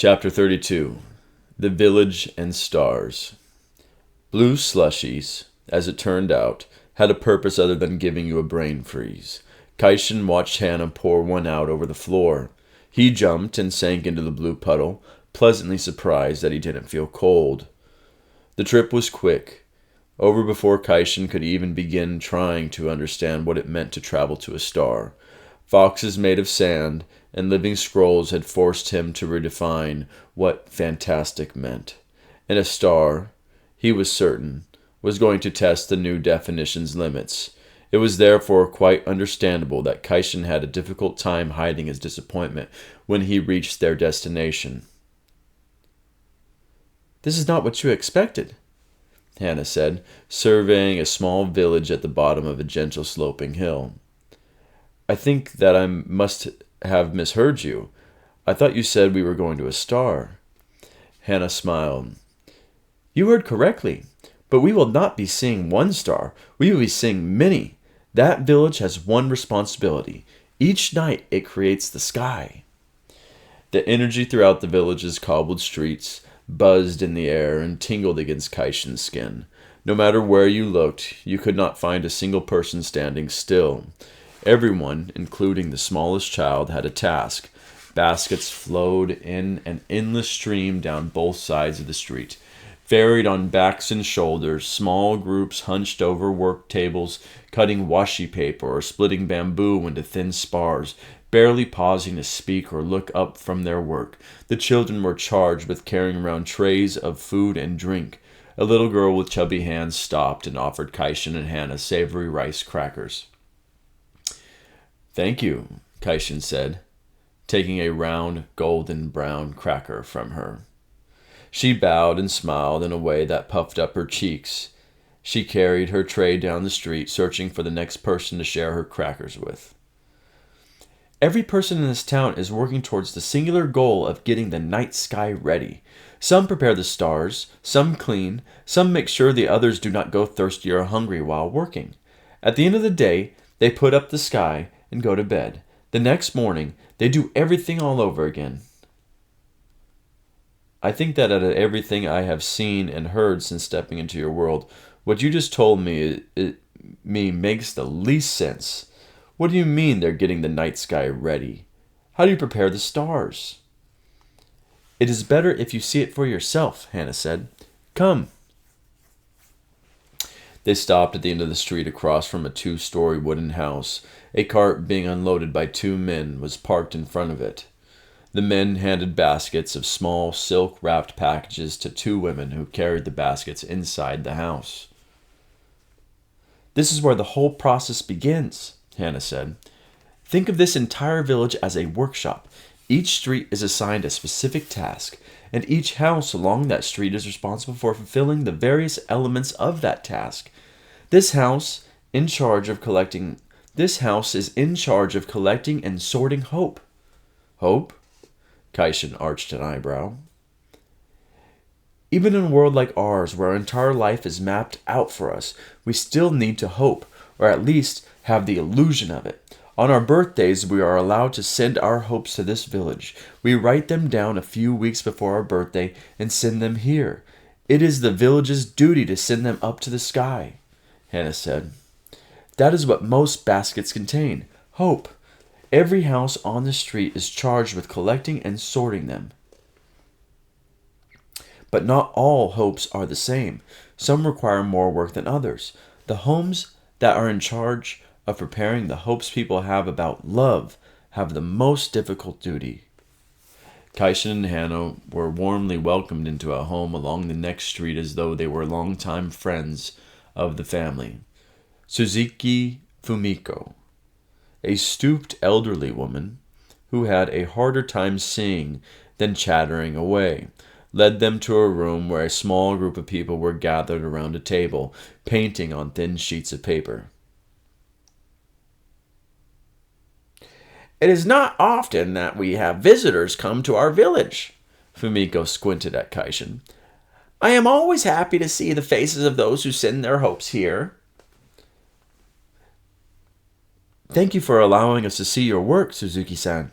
Chapter 32. The Village and Stars. Blue slushies, as it turned out, had a purpose other than giving you a brain freeze. Kaishin watched Hannah pour one out over the floor. He jumped and sank into the blue puddle, pleasantly surprised that he didn't feel cold. The trip was quick, over before Kaishin could even begin trying to understand what it meant to travel to a star. Foxes made of sand and living scrolls had forced him to redefine what fantastic meant. And a star, he was certain, was going to test the new definition's limits. It was therefore quite understandable that Kaishin had a difficult time hiding his disappointment when he reached their destination. "This is not what you expected," Hannah said, surveying a small village at the bottom of a gentle sloping hill. "I think that I must have misheard you. I thought you said we were going to a star." Hannah smiled. "You heard correctly, but we will not be seeing one star. We will be seeing many. That village has one responsibility. Each night it creates the sky." The energy throughout the village's cobbled streets buzzed in the air and tingled against Kaishin's skin. No matter where you looked, you could not find a single person standing still. Everyone, including the smallest child, had a task. Baskets flowed in an endless stream down both sides of the street. Ferried on backs and shoulders, small groups hunched over work tables, cutting washi paper or splitting bamboo into thin spars, barely pausing to speak or look up from their work. The children were charged with carrying around trays of food and drink. A little girl with chubby hands stopped and offered Kaishin and Hannah savory rice crackers. "Thank you," Kaishin said, taking a round, golden-brown cracker from her. She bowed and smiled in a way that puffed up her cheeks. She carried her tray down the street, searching for the next person to share her crackers with. "Every person in this town is working towards the singular goal of getting the night sky ready. Some prepare the stars, some clean, some make sure the others do not go thirsty or hungry while working. At the end of the day, they put up the sky and go to bed. The next morning, they do everything all over again." "I think that out of everything I have seen and heard since stepping into your world, what you just told me makes the least sense. What do you mean they're getting the night sky ready? How do you prepare the stars?" "It is better if you see it for yourself," Hannah said. "Come." They stopped at the end of the street across from a 2-story wooden house. A cart being unloaded by 2 men was parked in front of it. The men handed baskets of small silk-wrapped packages to 2 women who carried the baskets inside the house. "This is where the whole process begins," Hannah said. "Think of this entire village as a workshop. Each street is assigned a specific task, and each house along that street is responsible for fulfilling the various elements of that task. This house is in charge of collecting and sorting hope." "Hope?" Kaishin arched an eyebrow. "Even in a world like ours, where our entire life is mapped out for us, we still need to hope, or at least have the illusion of it. On our birthdays, we are allowed to send our hopes to this village. We write them down a few weeks before our birthday and send them here. It is the village's duty to send them up to the sky," Hannah said. "That is what most baskets contain, hope. Every house on the street is charged with collecting and sorting them. But not all hopes are the same. Some require more work than others. The homes that are in charge of preparing the hopes people have about love have the most difficult duty." Kaishin and Hannah were warmly welcomed into a home along the next street as though they were longtime friends of the family. Suzuki Fumiko, a stooped elderly woman who had a harder time seeing than chattering away, led them to a room where a small group of people were gathered around a table, painting on thin sheets of paper. "It is not often that we have visitors come to our village," Fumiko squinted at Kaishin. "I am always happy to see the faces of those who send their hopes here." "Thank you for allowing us to see your work, Suzuki-san,"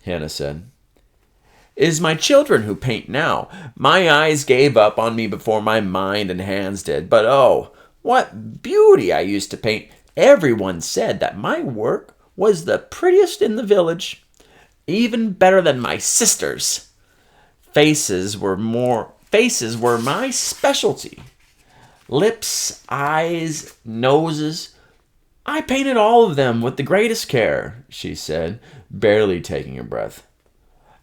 Hannah said. It is my children who paint now. My eyes gave up on me before my mind and hands did. But oh, what beauty I used to paint. Everyone said that my work was the prettiest in the village, even better than my sister's. Faces were my specialty. Lips, eyes, noses. I painted all of them with the greatest care, she said, barely taking a breath.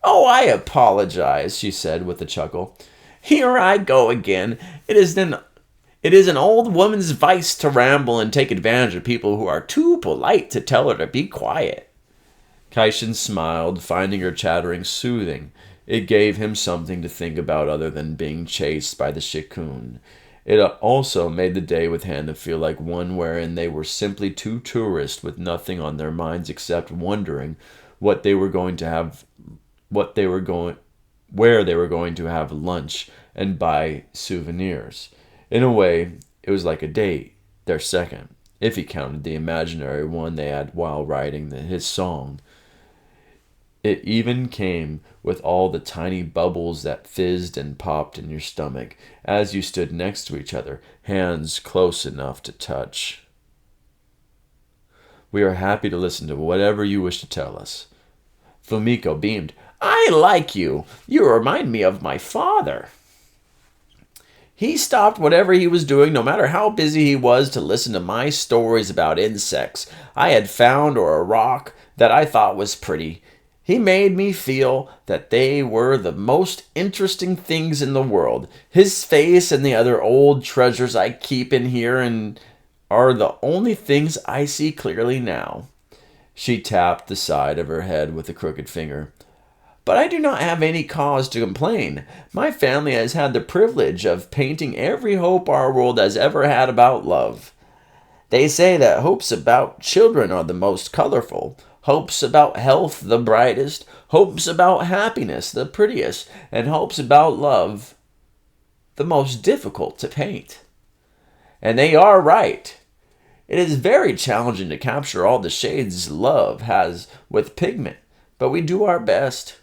Oh, I apologize, she said with a chuckle. Here I go again. It is an old woman's vice to ramble and take advantage of people who are too polite to tell her to be quiet. Kaishin smiled, finding her chattering soothing. It gave him something to think about other than being chased by the shikun. It also made the day with Hannah feel like one wherein they were simply two tourists with nothing on their minds except wondering what they were going to have where they were going to have lunch and buy souvenirs. In a way, it was like a date, their second, if he counted the imaginary one they had while writing his song. It even came with all the tiny bubbles that fizzed and popped in your stomach as you stood next to each other, hands close enough to touch. We are happy to listen to whatever you wish to tell us. Fumiko beamed. I like you. You remind me of my father. He stopped whatever he was doing, no matter how busy he was, to listen to my stories about insects I had found or a rock that I thought was pretty. He made me feel that they were the most interesting things in the world. His face and the other old treasures I keep in here and are the only things I see clearly now. She tapped the side of her head with a crooked finger. But I do not have any cause to complain. My family has had the privilege of painting every hope our world has ever had about love. They say that hopes about children are the most colorful, hopes about health the brightest, hopes about happiness the prettiest, and hopes about love the most difficult to paint. And they are right. It is very challenging to capture all the shades love has with pigment, but we do our best.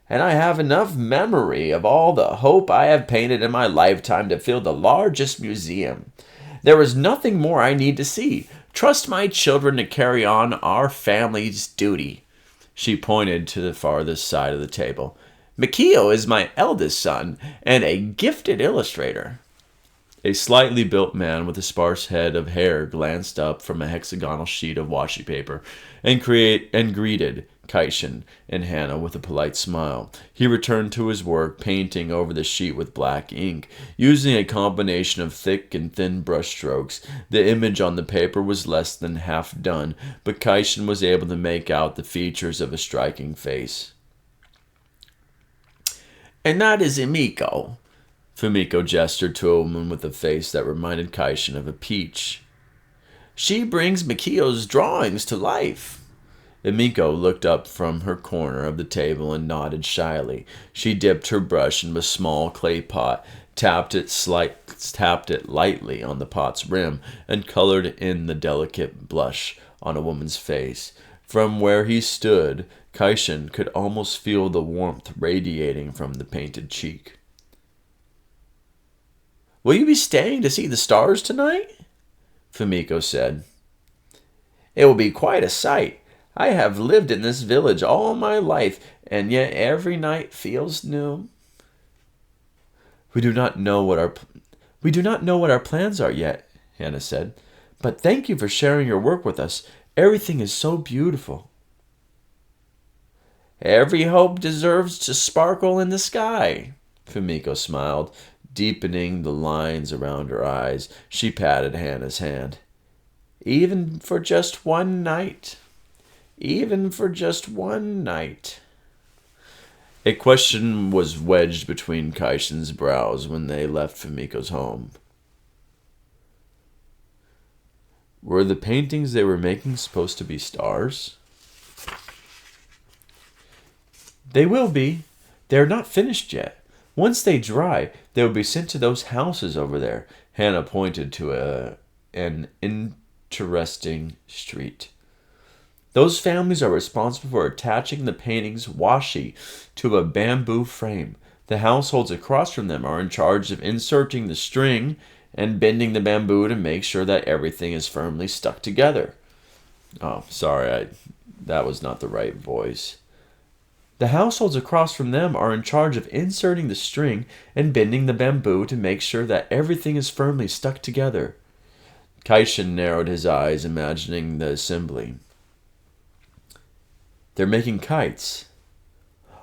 And I have enough memory of all the hope I have painted in my lifetime to fill the largest museum. There is nothing more I need to see. Trust my children to carry on our family's duty. She pointed to the farthest side of the table. Mikio is my eldest son and a gifted illustrator. A slightly built man with a sparse head of hair glanced up from a hexagonal sheet of washi paper and greeted Kaishin and Hannah with a polite smile. He returned to his work, painting over the sheet with black ink, using a combination of thick and thin brushstrokes. The image on the paper was less than half done, but Kaishin was able to make out the features of a striking face. And that is Emiko. Fumiko gestured to a woman with a face that reminded Kaishin of a peach. She brings Mikio's drawings to life. Emiko looked up from her corner of the table and nodded shyly. She dipped her brush into a small clay pot, tapped it lightly on the pot's rim, and colored in the delicate blush on a woman's face. From where he stood, Kaishin could almost feel the warmth radiating from the painted cheek. Will you be staying to see the stars tonight? Fumiko said. It will be quite a sight. I have lived in this village all my life, and yet every night feels new. We do not know what our plans are yet, Hannah said. But thank you for sharing your work with us. Everything is so beautiful. Every hope deserves to sparkle in the sky, Fumiko smiled, deepening the lines around her eyes. She patted Hannah's hand. Even for just one night. Even for just one night. A question was wedged between Kaishin's brows when they left Fumiko's home. Were the paintings they were making supposed to be stars? They will be. They are not finished yet. Once they dry, they will be sent to those houses over there. Hannah pointed to an interesting street. Those families are responsible for attaching the painting's washi to a bamboo frame. The households across from them are in charge of inserting the string and bending the bamboo to make sure that everything is firmly stuck together. Oh, sorry, that was not the right voice. The households across from them are in charge of inserting the string and bending the bamboo to make sure that everything is firmly stuck together. Kaishin narrowed his eyes, imagining the assembly. They're making kites.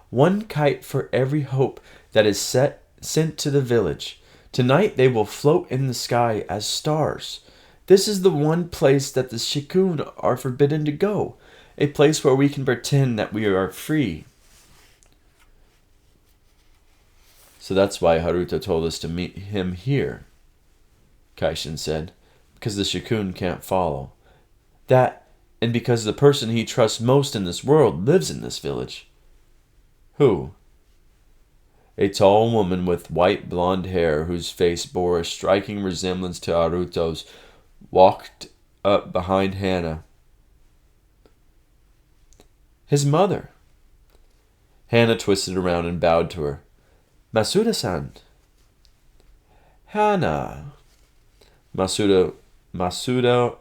One kite for every hope that is sent to the village. Tonight they will float in the sky as stars. This is the one place that the Shikun are forbidden to go, a place where we can pretend that we are free. So that's why Haruto told us to meet him here, Kaishin said, because the Shikun can't follow. That, and because the person he trusts most in this world lives in this village. Who? A tall woman with white blonde hair whose face bore a striking resemblance to Haruto's walked up behind Hana. His mother. Hana twisted around and bowed to her. Masuda-san. Hana. Masuda Masako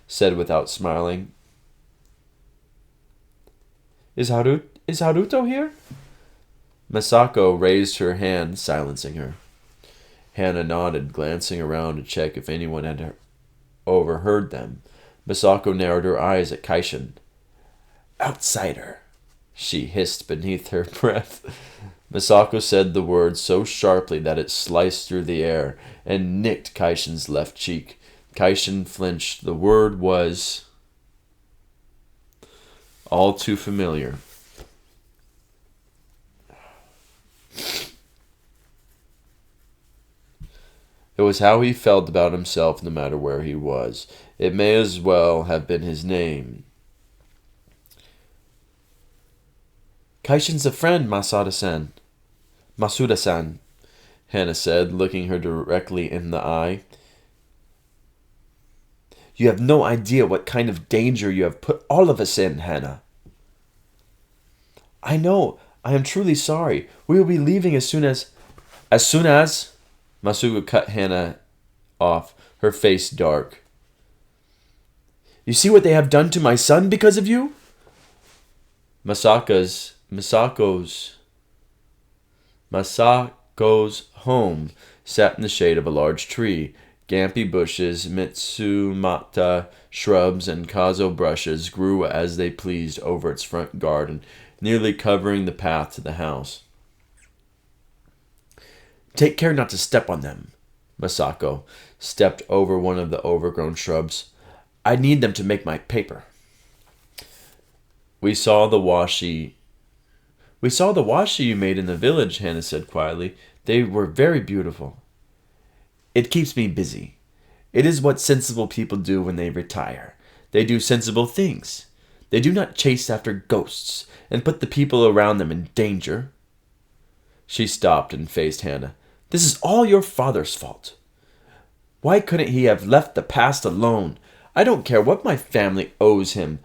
said without smiling. Is Haruto here? Masako raised her hand, silencing her. Hana nodded, glancing around to check if anyone had overheard them. Masako narrowed her eyes at Kaishin. Outsider, she hissed beneath her breath. Masako said the word so sharply that it sliced through the air and nicked Kaishin's left cheek. Kaishin flinched. The word was all too familiar. It was how he felt about himself no matter where he was. It may as well have been his name. Kaishin's a friend, Masuda-san, Hana said, looking her directly in the eye. You have no idea what kind of danger you have put all of us in, Hana. I know. I am truly sorry. We will be leaving as soon as... Masuko cut Hana off, her face dark. You see what they have done to my son because of you? Masako's home sat in the shade of a large tree. Gampi bushes, Mitsumata shrubs, and kazo brushes grew as they pleased over its front garden, nearly covering the path to the house. Take care not to step on them. Masako stepped over one of the overgrown shrubs. I need them to make my paper. We saw the washi you made in the village, Hana said quietly. They were very beautiful. It keeps me busy. It is what sensible people do when they retire. They do sensible things. They do not chase after ghosts and put the people around them in danger. She stopped and faced Hana. This is all your father's fault. Why couldn't he have left the past alone? I don't care what my family owes him.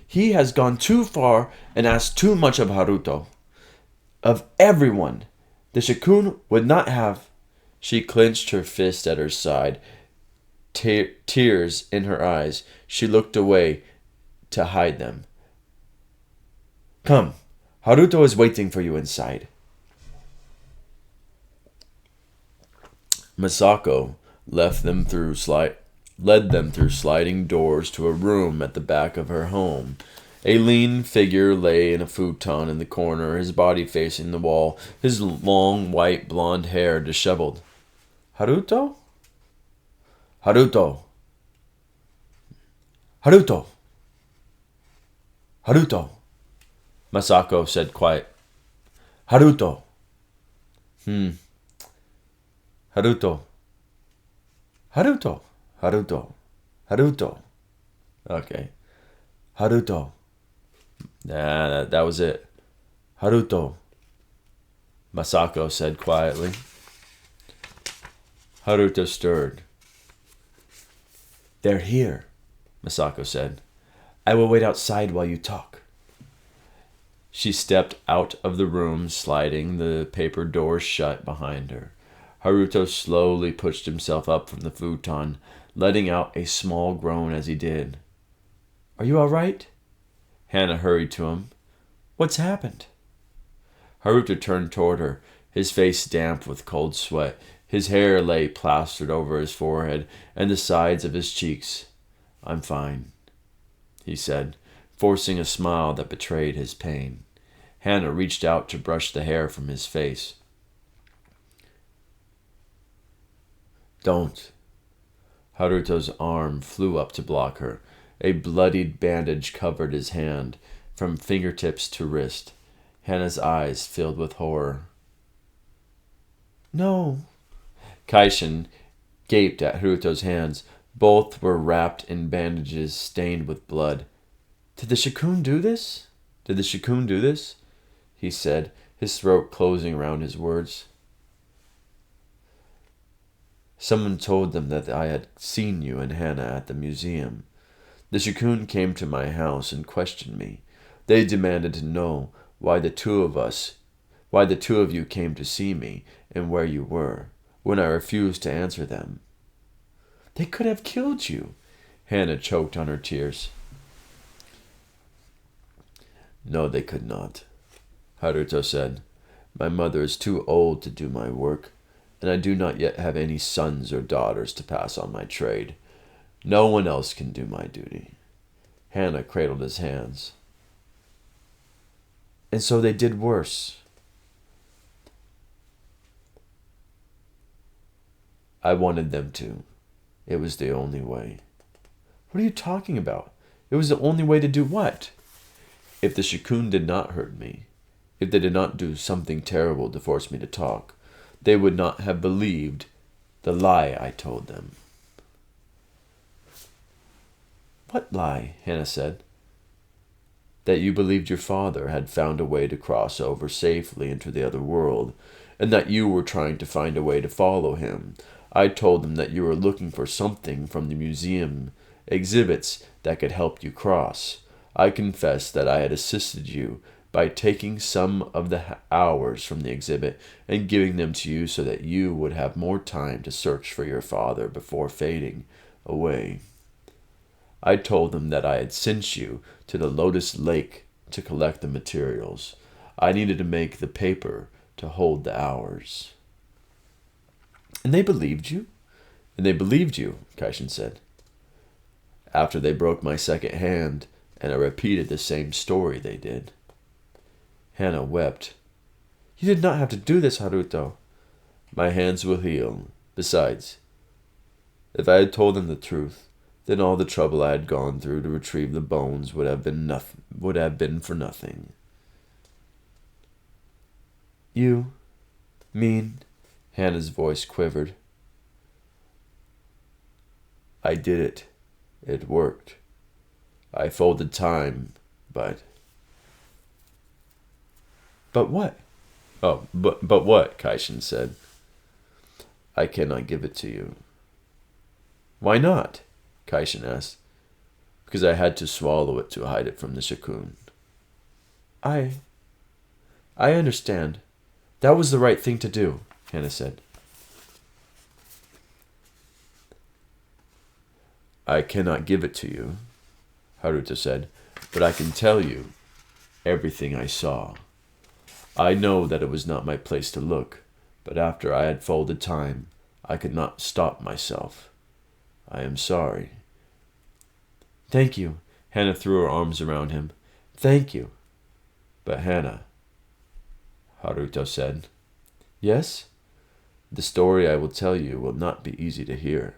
He has gone too far and asked too much of Haruto. Of everyone. The Shikun would not have... She clenched her fist at her side, tears in her eyes. She looked away to hide them. Come, Haruto is waiting for you inside. Masako led them through sliding doors to a room at the back of her home. A lean figure lay in a futon in the corner, his body facing the wall, his long white blonde hair disheveled. Haruto? Haruto! Haruto! Haruto! Masako said quiet. Haruto! Haruto. Haruto. Haruto. Haruto. Okay. Haruto. Nah, that was it. Haruto. Masako said quietly. Haruto stirred. They're here, Masako said. I will wait outside while you talk. She stepped out of the room, sliding the paper doors shut behind her. Haruto slowly pushed himself up from the futon, letting out a small groan as he did. Are you all right? Hana hurried to him. What's happened? Haruto turned toward her, his face damp with cold sweat. His hair lay plastered over his forehead and the sides of his cheeks. I'm fine, he said, forcing a smile that betrayed his pain. Hana reached out to brush the hair from his face. Don't. Haruto's arm flew up to block her. A bloodied bandage covered his hand, from fingertips to wrist. Hana's eyes filled with horror. No. Kaishin gaped at Haruto's hands. Both were wrapped in bandages stained with blood. Did the Shikun do this? He said, his throat closing around his words. Someone told them that I had seen you and Hana at the museum. The Shikun came to my house and questioned me. They demanded to know why the two of you came to see me and where you were, when I refused to answer them. They could have killed you. Hana choked on her tears. No, they could not, Haruto said. My mother is too old to do my work, and I do not yet have any sons or daughters to pass on my trade. No one else can do my duty. Hana cradled his hands. And so they did worse. I wanted them to. It was the only way. What are you talking about? It was the only way to do what? If the Shikun did not hurt me, if they did not do something terrible to force me to talk, they would not have believed the lie I told them. What lie? Hana said. That you believed your father had found a way to cross over safely into the other world, and that you were trying to find a way to follow him. I told them that you were looking for something from the museum exhibits that could help you cross. I confessed that I had assisted you by taking some of the hours from the exhibit and giving them to you so that you would have more time to search for your father before fading away. I told them that I had sent you to the Lotus Lake to collect the materials. I needed to make the paper to hold the hours. And they believed you? Kaishin said. After they broke my second hand, and I repeated the same story they did. Hana wept. You did not have to do this, Haruto. My hands will heal. Besides, if I had told them the truth, then all the trouble I had gone through to retrieve the bones would have been for nothing. You mean? Hana's voice quivered. I did it. It worked. I folded time, but... But what? Oh, but what? Kaishin said. I cannot give it to you. Why not? Kaishin asked. Because I had to swallow it to hide it from the Shikun. I understand. That was the right thing to do, Hana said. I cannot give it to you, Haruto said, but I can tell you everything I saw. I know that it was not my place to look, but after I had folded time, I could not stop myself. I am sorry. Thank you. Hana threw her arms around him. Thank you. But Hana, Haruto said. Yes? The story I will tell you will not be easy to hear.